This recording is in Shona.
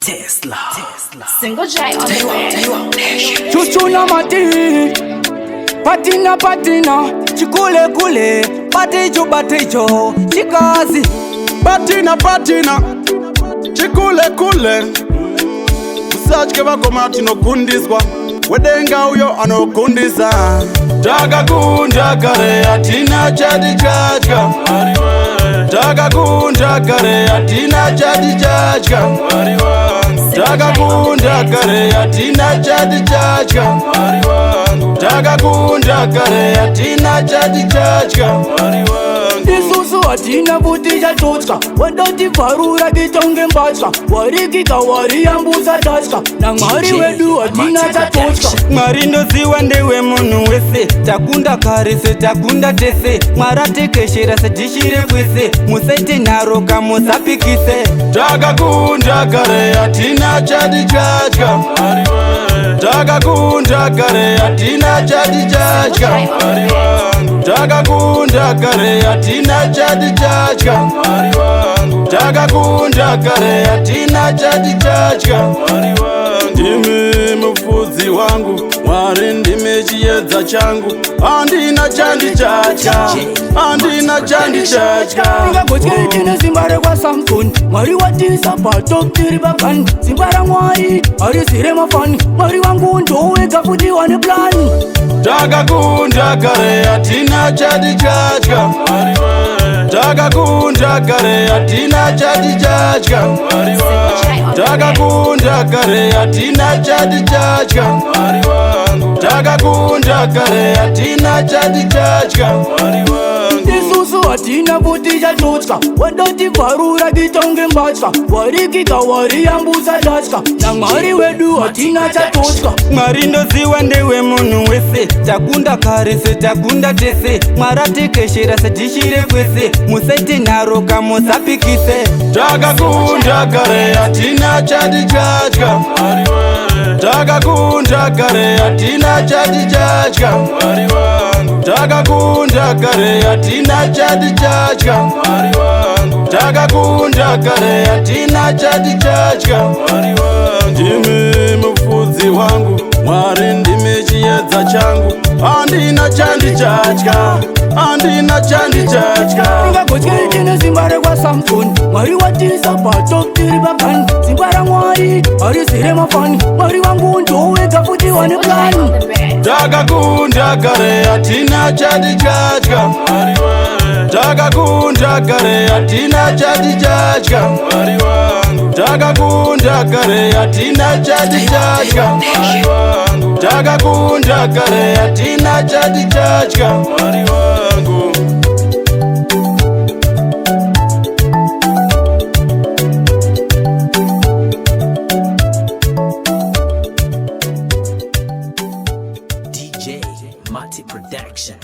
Tesla. Single J on the way. Chuchuna mati, patina, chikule kule, baticho, chikazi. Patina, chikule kule. Musachike vakomati nokundiswa, wedenga uyo anokundisa. Takakunda kare atina chati chachka, takakunda kare atina chati chachka, takakunda kare atina chati chachka, takakunda kare atina chati chachka. Isusu atina buti chatotska, wendoti varura kitonge mbatska, warikika wariyambusa tatska, na mwari wedu atina chatotska. Mwari ndoziwa ndewe munhu wese, takunda kare se takunda tese, mwaratekeshera sedishire kwese, musaite nharo kamusapikise. Takakunda kare atina chati chachka, takakunda kare atina chati chachka, takakunda kare atina chati chachka, takakunda kare atina chati chachka. Ndimi mufudzi wangu, Mwari ndime chiedza changu, andina chandi chachka, andina chandi chachka. Ndingagotyere tine simba rekwa Samson, Mwari watisa patop tiri bakani, simba raMwari harisire mafani, Mwari wangu ndowega futi wane plan. Takakunda kare atina chati chachka, takakunda kare atina chati chachka, takakunda kare atina chati chachka, takakunda kare atina chati chachka. Isusu atina buti chatotska, wendoti varura kitonge mbatska, warikika wariyambusa tatska, na mwari wedu atina chatotska. Mwari ndoziwa ndewe munhu wese, takunda kare se takunda tese, mwaratekeshera sedishire kwese, musaite nharo kamusapikise. Takakunda kare atina chati chachka, takakunda kare atina chati chachka, takakunda kare atina chati chachka, takakunda kare atina chati chachka. Ndimi mufudzi wangu, Mwari ndime chiedza changu, andina chandi chachka, andina chandi chachka. Ndingagotyere tine simba rekwa Samson, Mwari watisa patop tiri bakani, simba raMwari harisire mafani, Mwari wangu ndowega futi wane plan. Takakunda kare atina chati chachka, takakunda kare atina chati chachka, takakunda kare atina chati chachka, takakunda kare atina chati chachka. DJ Mati Production.